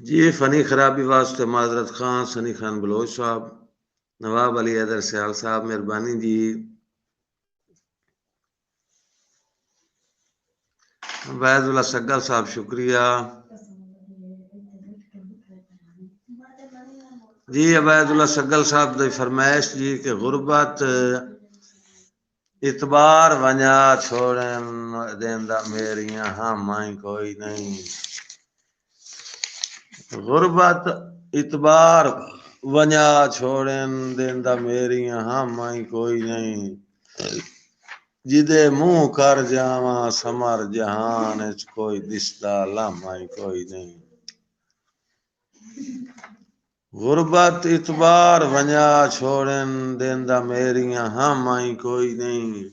जी funny खराबी वास्ते माजरत खान, सनी खान बलोच साहब, नवाब अली हैदर सियाल साहब, मेहरबानी जी। वैदुल्ला सग्गल साहब शुक्रिया जी। अवैदुल्ला सग्गल साहब की फरमाइश जी कि गुरबत इतबार वंजा छोड़न देंदा मेरिया हाँ माई कोई नहीं। गुरबत इतबार वंजा छोड़न देंदा मेरिया हाँ माई कोई नहीं। जिदे मुंह कर जावा समर जहान च कोई दिसदा लामाई कोई नहीं। गुरबत इतबार वंजा छोड़न देंदा मेरिया हाँ माई कोई नहीं।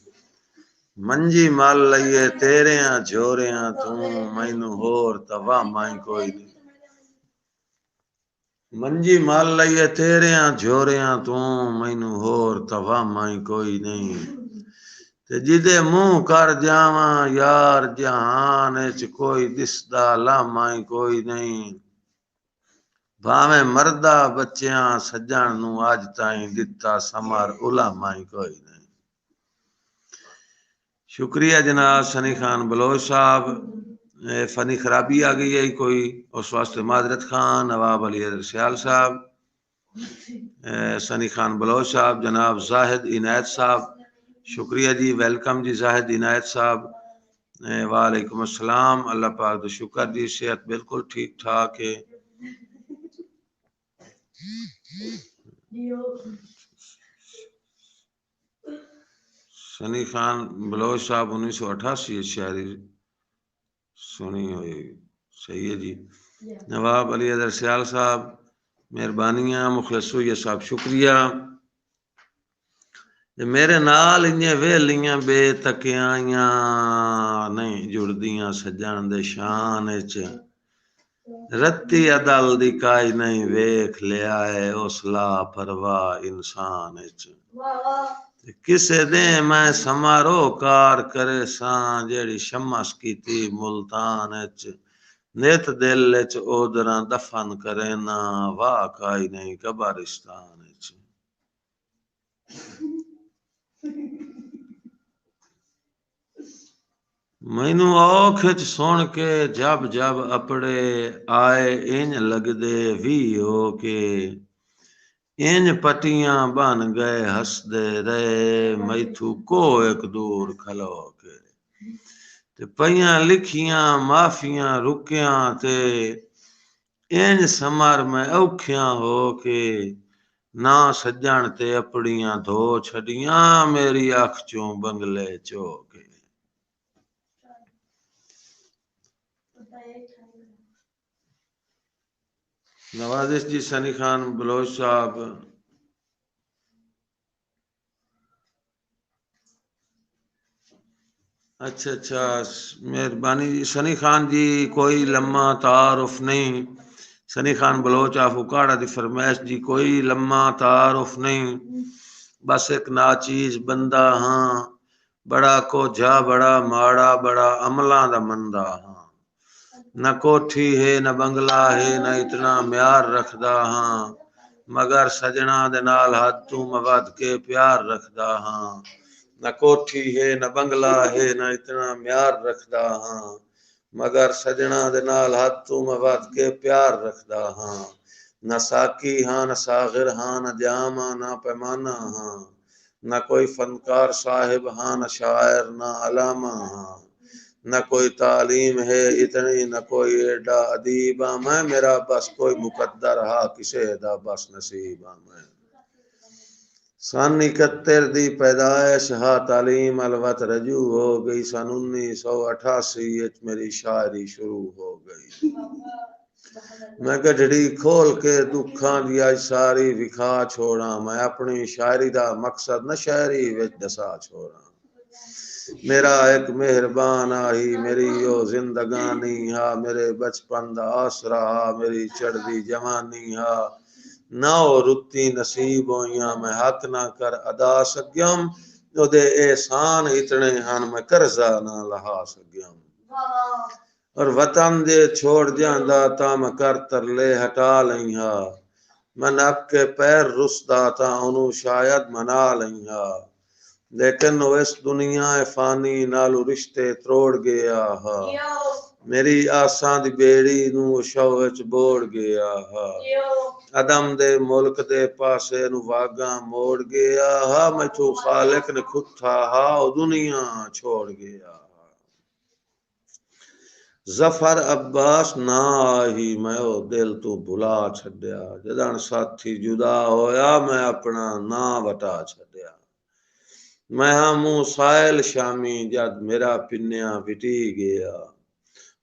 मंजी मल लईए तेरिया झोरिया तू मैनू होर तवा माई कोई नहीं। मंजी मल लईए तेरिया झोरिया तू मैनू होर तवा माई कोई नहीं। ते जिदे मुंह कर जावा यार जहान च कोई दिसदा लामाई कोई नहीं। भावें मरदा बच्चियां सज्जण नू अज ताईं दिता समर उलामाई कोई नहीं। शुक्रिया जनाब सनी खान बलोच साहब। फनी खराबी आ गई है कोई, उस वास्ते माजरत खान, नवाब अली हैदर सियाल साहब, सनी खान बलोच साहब, जनाब जाहिद इनायत साहब शुक्रिया जी, वेलकम जी जाहिद इनायत साहब। वालेकुम अस्सलाम, अल्लाह पाक दा शुक्र जी, सेहत बिल्कुल ठीक ठाक है। सनी खान बलोच साहब 1988 शायरी सुनी हुई, सही है जी। नवाब अली हैदर सियाल साहब मेहरबानियां, मुखलसूया साहब शुक्रिया। मेरे नाल इन्ने वेलियां बेतकियां नहीं जुड़दियां सज्जण दे शान च। रत्ती अदल दी काई नहीं वेख लिया है उस लापरवाह इंसान च। किसे दे मैं समारोह कार करे सां जेड़ी शमस कीती मुल्तान च। नित दिल च ओदरा दफन करे ना वाह काई नहीं कब्रिस्तान च। मैनू औख च सुन के जब जब अपड़े आए इंज लगदे भी हो के। इंज पटियां बन गए हसदे रहे मैथू को एक दूर खलो के। ते पईयां लिखियां माफियां रुकियां ते इंज समर में औखियां हो के। ना सज्जण ते अपड़ियां धो छड़ियां मेरी अख चों बंगले चो के। नवाजिश जी सनी खान बलोच साहब। अच्छा अच्छा, मेहरबानी जी सनी खान जी, कोई लम्मा तारुफ नहीं। सनी खान बलोच आफ उकाड़ा दी फरमाइश जी, कोई लम्मा तारुफ नहीं। बस एक नाचीज बंदा हाँ, बड़ा कोझा बड़ा माड़ा बड़ा अमला दा मंदा हाँ। न कोठी है न बंगला है न इतना म्यार रखदा हाँ। मगर सजना दे नाल हद तू मवद के प्यार रखदा हाँ। न कोठी है न बंगला है न इतना म्यार रखदा हाँ। मगर सजना दे नाल हद तू मवद के प्यार रखदा हाँ। न साकी हाँ न सागिर हाँ न जामा न पैमाना हाँ। न कोई फनकार साहिब हाँ न शायर न अलामा हाँ। न कोई तालीम है इतनी न कोई एडा अदीबा मैं। मेरा बस कोई मुकद्दर हा किसे दा बस नसीबा मैं। सन 71 दी पैदाइश हा तालीम अलवत रजू हो गई। सन 1988 मेरी शायरी शुरू हो गई। मैं गठड़ी खोल के दुखा दी अज सारी विखा छोड़ा। मैं अपनी शायरी दा मकसद न शायरी विच दसा छोड़ा। मेरा एक मेहरबान आई मेरी ओ जिंदगानी हा। मेरे बचपन दा आसरा हा मेरी चढ़दी जवानी हा। ना ओ रुत्ती नसीब होइयां मैं हक ना कर अदा सक्यम। ओदे एहसान इतने हन मैं कर्जा ना लहा सक्यम। और वतन जे छोड़ जांदा ता मैं कर तरले हटा लईहा मैं नक के पैर रुसदा ता उन्हों शायद मना लईहा लेकिन वो इस दुनिया फानी नालू रिश्ते त्रोड़ गया हा मेरी आसां दी बेड़ी नू शव विच बोड़ गया हा अदम दे मुल्क दे पासे नू वागा मोड़ गया हा मैथू खालिक ने खुथा हा ओ दुनिया छोड़ गया जफर अब्बास ना आही मैं ओ दिल तू भुला छड्या जदन साथी जुदा होया मैं अपना ना वटा छड्या मैं हाँ मुंह सायल शामी जद मेरा पिन्या विटी गया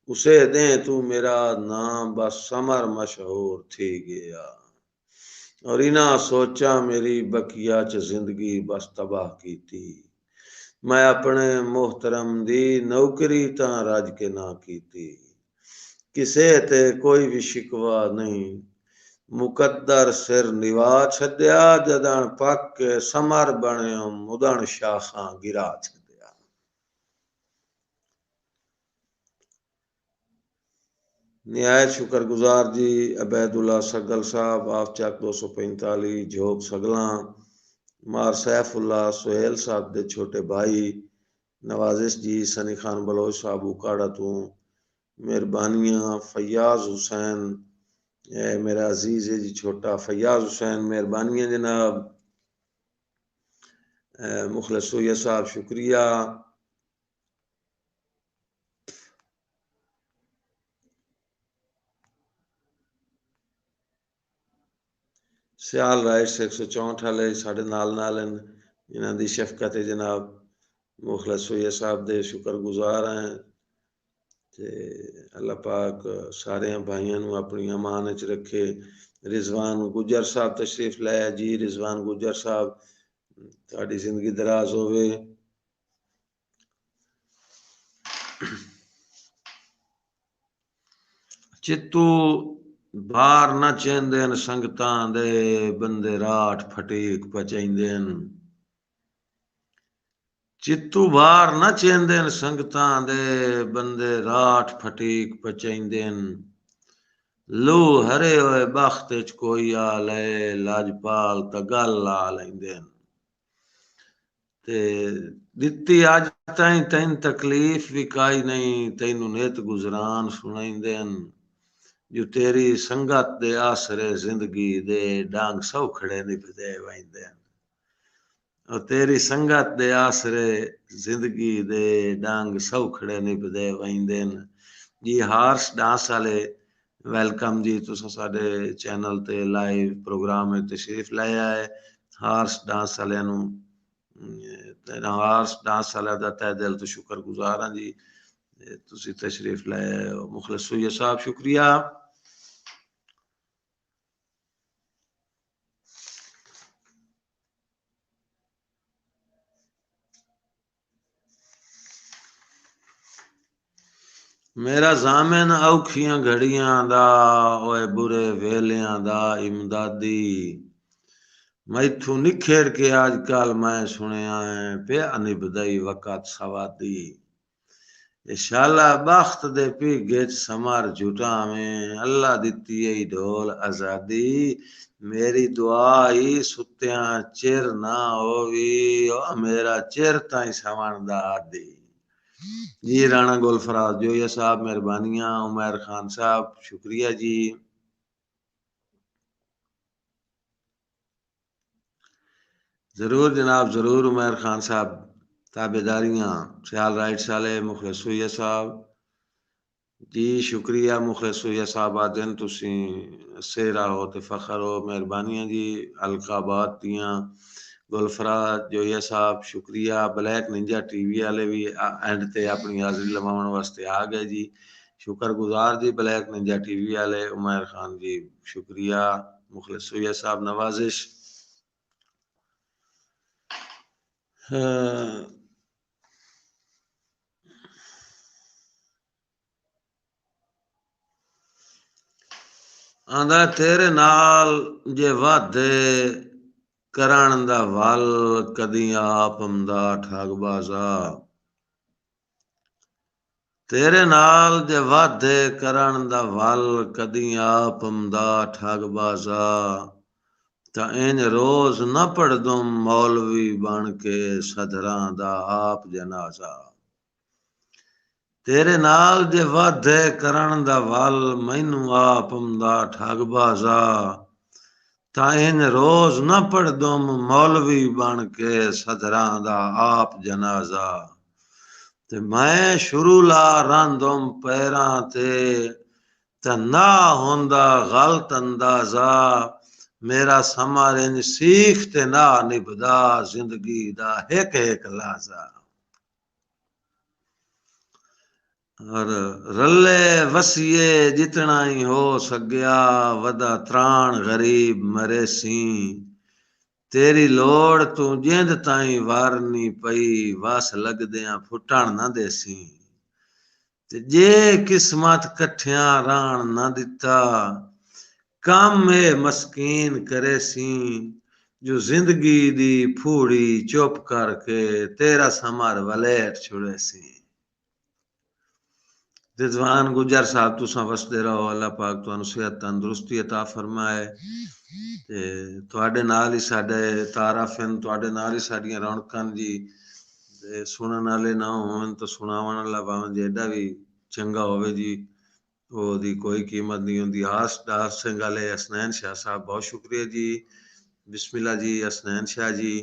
उसे दे तू मेरा नाम बस समर मशहूर थी गया और इना सोचा मेरी बकिया च जिंदगी बस तबाह की थी मैं अपने मोहतरम दी नौकरी ता रज के ना की थी किसे ते कोई भी शिकवा नहीं मुकद्दर सिर निवा छड्या जदन पक के समर बने मुदन शाखा गिरा छड्या निहायत शुक्रगुजार जी अबैदुल्ला सगल साहब आफ्चक 245 झोक सगला मार सैफुल्ला सुहेल साहब दे छोटे भाई नवाजिश जी सनी खान बलोच साहब उकाड़ा तू मेहरबानियां फैयाज हुसैन मेरा अजीज है जी छोटा फैयाज हुसैन मेहरबानियां जनाब मुखलिस सोया साहब शुक्रिया सियाल राइट्स 164 वाले साढ़े नाल इन्हां दी शफकत है जनाब मुखलिस सोया साहब दे शुक्रगुजार हैं ते अल्लाह पाक सारे भाइयों नू अपनी अमान च रखे रिजवान गुजर साहब तशरीफ लाया जी रिजवान गुजर साहब ताड़ी जिंदगी दराज होवे चित्तू बाहर न चेंदे संगतां दे बंदे राठ फटीक पचाइंदे चित्तू बाहर न चेंदे संगतां दे बंदे राठ फटीक पचाइंदे लू हरे होए बख्त च कोई आ ले लाजपाल ता गल ला लैंदे ते दित्ती अज ताईं तैन तकलीफ भी काई नहीं तैनू नित गुजरान सुनाइंदे जो तेरी संगत दे आसरे जिंदगी दे डांग सौखड़े निभदे वैंदे और तेरी संगत दे आसरे जिंदगी दे डांग सौखड़े निभदे वैंदे जी हार्स डांस वाले वेलकम जी तुसा साडे चैनल ते लाइव प्रोग्राम में तशरीफ लाया है हार्स डांस वाले नू हार्स डांस वाले दा तहे दिल तो शुक्रगुजार हां जी तुसी तशरीफ लाया मुखलिस सोया साहब शुक्रिया मेरा जामिन औखियां घड़ियां दा ओए बुरे वेलियां दा इमदादी मैथू निखेड़ के आजकल मैं सुनिया है पिया निभदई वक़्त सवादी शाला बख्त दे पीगे समार झूठा में अल्लाह दित्ती है ढोल आजादी मेरी दुआ ही सुत्या चिर ना होवी ओ मेरा चिर ताई सवण दा आदी जी राणा गुलफराज जोया साहब मेहरबानियां उमर खान साहब शुक्रिया जी जरूर जनाब जरूर उमर खान साहब ताबेदारियां सियाल राइट्स वाले मुखलिस सोया साहब जी शुक्रिया मुखलिस सोया साहब आदन तुसी सेरा हो ते फखर हो मेहरबानियां जी अलकाबाद दियां गुलफराज जोया साहब शुक्रिया ब्लैक निंजा टीवी वाले भी एंड ते अपनी हाजिरी लवाउण वास्ते आ गए जी शुक्रगुजार जी ब्लैक निंजा टीवी वाले उमर खान जी शुक्रिया मुखलिस सोया साहब नवाजिश आंदा तेरे नाल जे वादे करण दा वल कदी आप हमदा ठगबाजा तेरे नाल जे वादे करण दा वल कदी आप हमदा ठगबाजा तां इंज रोज न पढ़दुम मौलवी बन के सदरां दा आप जनाजा तेरे नाल जे वादे करण दा वल मैनू आप हमदा ठगबाजा तां इंज रोज न पढ़दुम मौलवी बन के सदरां दा आप जनाजा ते मैं शुरू ला रांदुम पैरां ते ना होंदा गलत अंदाजा मेरा समां इंज सीख ते ना निभदा जिंदगी दा हिक हिक लाजा और रले वसिए जितना ही हो सगया वदा त्राण गरीब मरे सी तेरी लोड़ तू जिंद ताई वारनी पई वस लगदियां फुटण न देसी ते जे किस्मत कठियां राण न दिता काम में मस्कीन करे सी जो जिंदगी दी फूड़ी चुप करके तेरा समर वलेट छुड़े सी रिजवान गुजर साहब तुसां वसदे रहो अल्लाह पाक तुहानू सेहत तंदुरुस्ती अता फरमाए ते तुहाडे नाल ही साडे तारफ हैं तुहाडे नाल ही साडियां रौनकां जी ते सुनन वाले ना होवन तो सुनावन वाला भावें जेड़ा भी चंगा होवे जी ओदी कोई कीमत नहीं होंदी हास दास सिंगाले हसनैन शाह साहब बहुत शुक्रिया जी बिस्मिल्लाह जी हसनैन शाह जी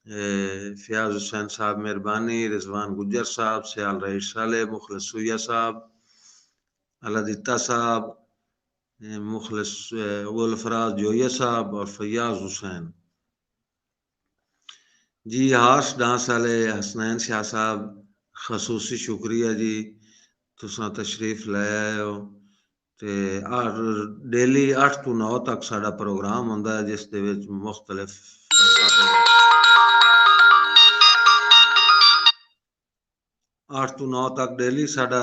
फयाज हुसैन साहब मेहरबानी रिजवान गुज्जर साहब सयाल रईस साले मुखलिस सुया साहब अलादिता साहब मुखलिस गुलफराज जोया साहब और फयाज हुसैन जी हाश डांस वाले हसनैन शाह साहब खसूसी शुक्रिया जी तुसां तशरीफ ले आए हो ते डेली 8 ਤੋਂ 9 तक साडा प्रोग्राम हुंदा है जिस दे विच मुख्तलिफ 8 ਤੋਂ 9 तक डेली साडा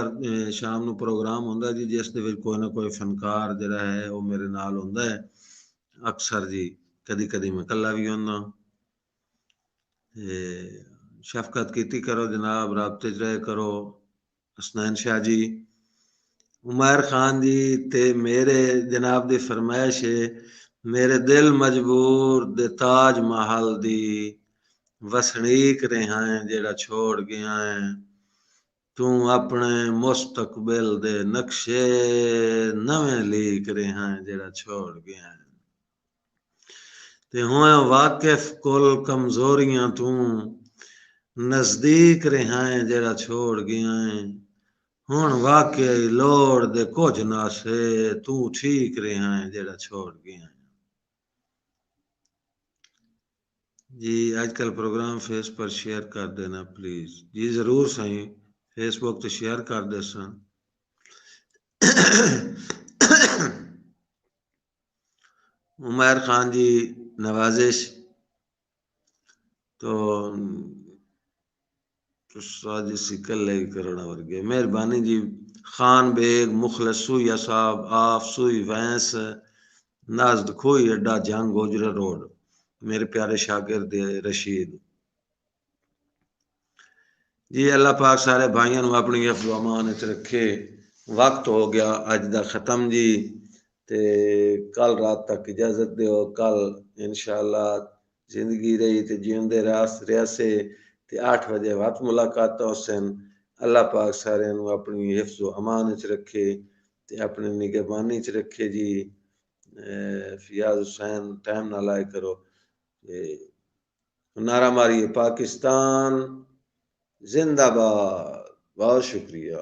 शाम ਨੂੰ प्रोग्राम ਹੁੰਦਾ जी जिस ਦੇ ਵਿੱਚ ਕੋਈ ਨਾ ਕੋਈ ਫਨਕਾਰ ਜਿਹੜਾ ਹੈ ਉਹ ਮੇਰੇ ਨਾਲ ਹੁੰਦਾ ਹੈ ਅਕਸਰ ਜੀ ਕਦੀ ਕਦੀ ਮੈਂ ਇਕੱਲਾ ਵੀ ਹੁੰਦਾ शफकत कीती करो जनाब राबते च रहे करो हसनैन शाह जी उमर खान जी ते मेरे जनाब दी फरमाइश है मेरे दिल मजबूर दे ताज महल दी वसनीक रहा है जेड़ा छोड़ गया है तू अपने मुस्तकबिल दे नक्शे नवे लीक रहा है जेड़ा छोड़ गया है ते हुए वाकिफ कुल कमजोरियां तू नजदीक रहा है जेड़ा छोड़ गया है हुण वाकई लोड़ दे कुछ ना से तू ठीक रहा है जेड़ा छोड़ गया है जी आजकल प्रोग्राम फेस पर शेयर कर देना प्लीज जी जरूर सही फेसबुक तो शेयर कर दे सन उमर खान जी नवाजिश तो साजिश कल ही करना वर्गे मेहरबानी जी खान बेग मुखलिस सुया साहब आफ सुई वैंस नाजद खोई अड्डा जंग गोजरा रोड मेरे प्यारे शागिर्द रशीद जी अल्लाह पाक सारे भाइयों अपनी अफवामान च रखे वक्त हो गया अज दा खत्म जी ते कल रात तक इजाजत दो कल इंशाअल्लाह जिंदगी रही ते जींदे रहे ते 8 बजे वक्त मुलाकात हुसैन अल्लाह पाक सारे अपनी हिफ्ज़ व अमान च रखे ते अपनी निगहबानी च रखे जी फियाज हुसैन टाइम ना लाए करो नारा मारिए पाकिस्तान जिंदाबाद बहुत शुक्रिया।